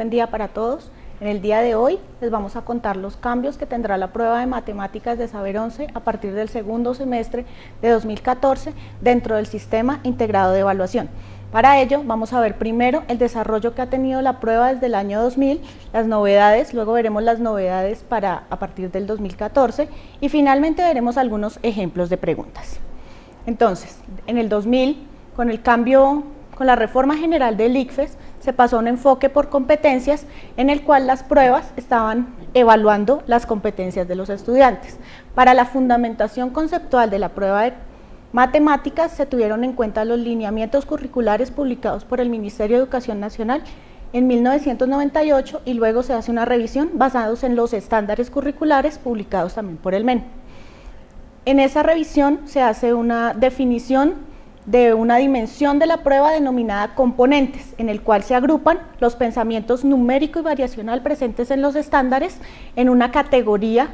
buen día para todos. En el día de hoy les vamos a contar los cambios que tendrá la prueba de matemáticas de Saber 11 a partir del segundo semestre de 2014 dentro del sistema integrado de evaluación. Para ello vamos a ver primero el desarrollo que ha tenido la prueba desde el año 2000, las novedades, luego veremos las novedades a partir del 2014 y finalmente veremos algunos ejemplos de preguntas. Entonces, en el 2000, con la reforma general del ICFES, se pasó a un enfoque por competencias en el cual las pruebas estaban evaluando las competencias de los estudiantes. Para la fundamentación conceptual de la prueba de matemáticas se tuvieron en cuenta los lineamientos curriculares publicados por el Ministerio de Educación Nacional en 1998 y luego se hace una revisión basados en los estándares curriculares publicados también por el MEN. En esa revisión se hace una definición de una dimensión de la prueba denominada componentes, en el cual se agrupan los pensamientos numérico y variacional presentes en los estándares en una categoría.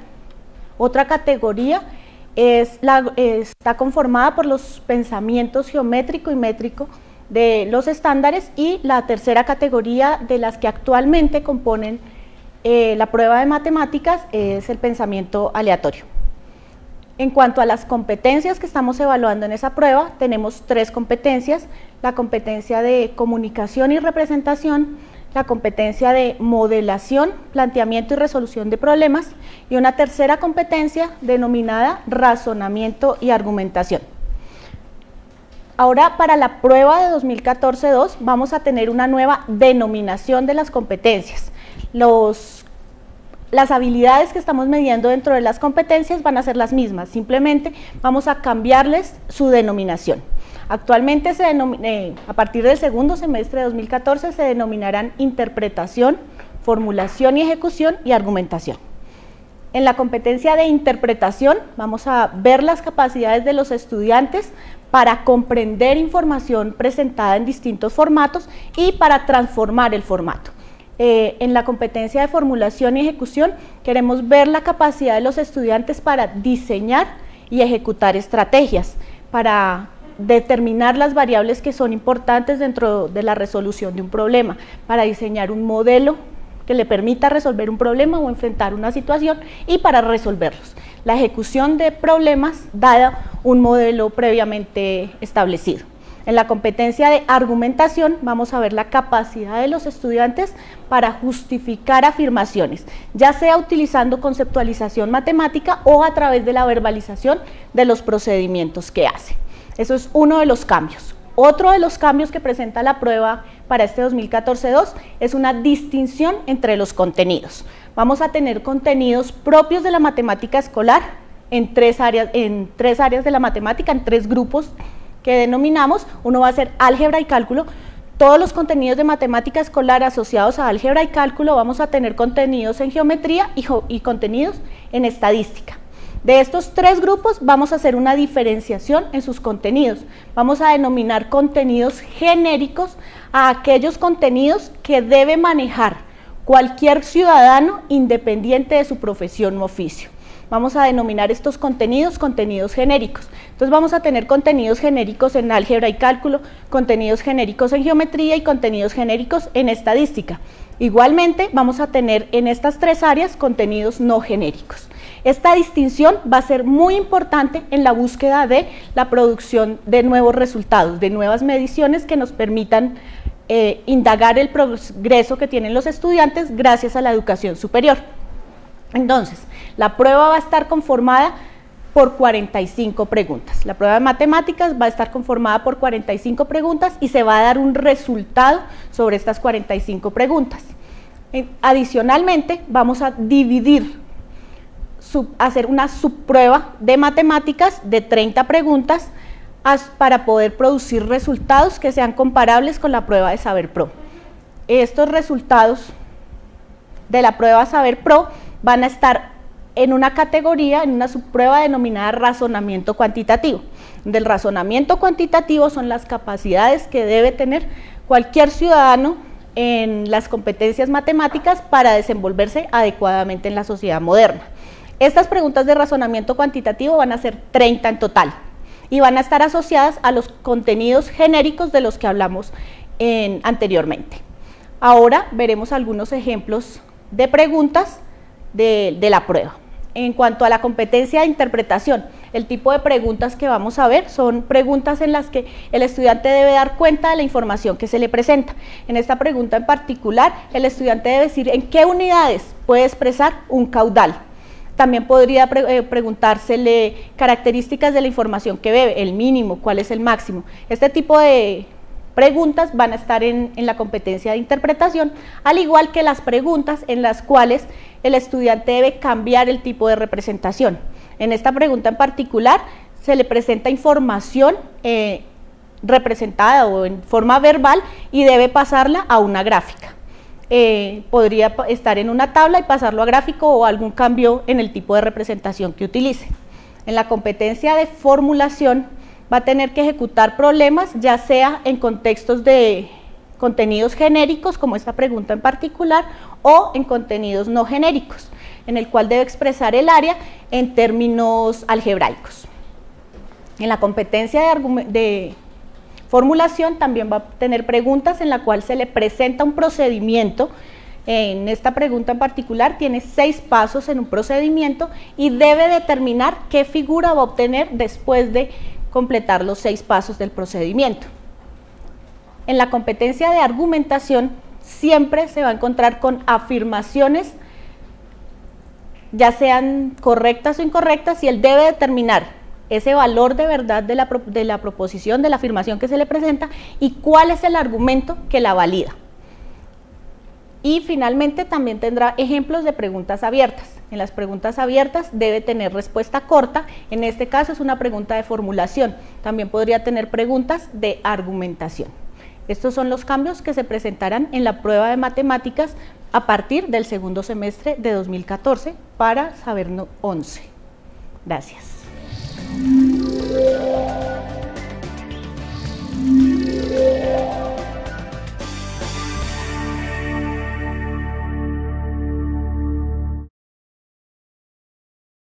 Otra categoría está conformada por los pensamientos geométrico y métrico de los estándares, y la tercera categoría de las que actualmente componen la prueba de matemáticas es el pensamiento aleatorio. En cuanto a las competencias que estamos evaluando en esa prueba, tenemos tres competencias: la competencia de comunicación y representación, la competencia de modelación, planteamiento y resolución de problemas, y una tercera competencia denominada razonamiento y argumentación. Ahora, para la prueba de 2014-2 vamos a tener una nueva denominación de las competencias. Las habilidades que estamos midiendo dentro de las competencias van a ser las mismas, simplemente vamos a cambiarles su denominación. Actualmente, a partir del segundo semestre de 2014, se denominarán interpretación, formulación y ejecución y argumentación. En la competencia de interpretación vamos a ver las capacidades de los estudiantes para comprender información presentada en distintos formatos y para transformar el formato. En la competencia de formulación y ejecución queremos ver la capacidad de los estudiantes para diseñar y ejecutar estrategias, para determinar las variables que son importantes dentro de la resolución de un problema, para diseñar un modelo que le permita resolver un problema o enfrentar una situación y para resolverlos. La ejecución de problemas dada un modelo previamente establecido. En la competencia de argumentación vamos a ver la capacidad de los estudiantes para justificar afirmaciones, ya sea utilizando conceptualización matemática o a través de la verbalización de los procedimientos que hace. Eso es uno de los cambios. Otro de los cambios que presenta la prueba para este 2014-2 es una distinción entre los contenidos. Vamos a tener contenidos propios de la matemática escolar en tres áreas de la matemática, en tres grupos que denominamos. Uno va a ser álgebra y cálculo. Todos los contenidos de matemática escolar asociados a álgebra y cálculo, vamos a tener contenidos en geometría y contenidos en estadística. De estos tres grupos vamos a hacer una diferenciación en sus contenidos. Vamos a denominar contenidos genéricos a aquellos contenidos que debe manejar cualquier ciudadano independiente de su profesión u oficio. Vamos a denominar estos contenidos genéricos. Entonces vamos a tener contenidos genéricos en álgebra y cálculo, contenidos genéricos en geometría y contenidos genéricos en estadística. Igualmente vamos a tener en estas tres áreas contenidos no genéricos. Esta distinción va a ser muy importante en la búsqueda de la producción de nuevos resultados, de nuevas mediciones que nos permitan indagar el progreso que tienen los estudiantes gracias a la educación superior. Entonces, la prueba va a estar conformada por 45 preguntas. La prueba de matemáticas va a estar conformada por 45 preguntas y se va a dar un resultado sobre estas 45 preguntas. Adicionalmente, vamos a hacer una subprueba de matemáticas de 30 preguntas para poder producir resultados que sean comparables con la prueba de Saber Pro. Estos resultados de la prueba Saber Pro van a estar en una categoría, en una subprueba denominada razonamiento cuantitativo. Del razonamiento cuantitativo son las capacidades que debe tener cualquier ciudadano en las competencias matemáticas para desenvolverse adecuadamente en la sociedad moderna. Estas preguntas de razonamiento cuantitativo van a ser 30 en total y van a estar asociadas a los contenidos genéricos de los que hablamos anteriormente. Ahora veremos algunos ejemplos de preguntas de la prueba. En cuanto a la competencia de interpretación, el tipo de preguntas que vamos a ver son preguntas en las que el estudiante debe dar cuenta de la información que se le presenta. En esta pregunta en particular, el estudiante debe decir en qué unidades puede expresar un caudal. También podría preguntársele características de la información que bebe, el mínimo, cuál es el máximo. Este tipo de preguntas van a estar en la competencia de interpretación, al igual que las preguntas en las cuales el estudiante debe cambiar el tipo de representación. En esta pregunta en particular se le presenta información representada o en forma verbal y debe pasarla a una gráfica. Podría estar en una tabla y pasarlo a gráfico o algún cambio en el tipo de representación que utilice. En la competencia de formulación va a tener que ejecutar problemas, ya sea en contextos de contenidos genéricos, como esta pregunta en particular, o en contenidos no genéricos, en el cual debe expresar el área en términos algebraicos. En la competencia de formulación también va a tener preguntas en la cual se le presenta un procedimiento. En esta pregunta en particular tiene 6 pasos en un procedimiento y debe determinar qué figura va a obtener después de completar los 6 pasos del procedimiento. En la competencia de argumentación siempre se va a encontrar con afirmaciones, ya sean correctas o incorrectas, y él debe determinar ese valor de verdad de la proposición, de la afirmación que se le presenta y cuál es el argumento que la valida. Y finalmente también tendrá ejemplos de preguntas abiertas. En las preguntas abiertas debe tener respuesta corta, en este caso es una pregunta de formulación, también podría tener preguntas de argumentación. Estos son los cambios que se presentarán en la prueba de matemáticas a partir del segundo semestre de 2014 para Saber 11. Gracias.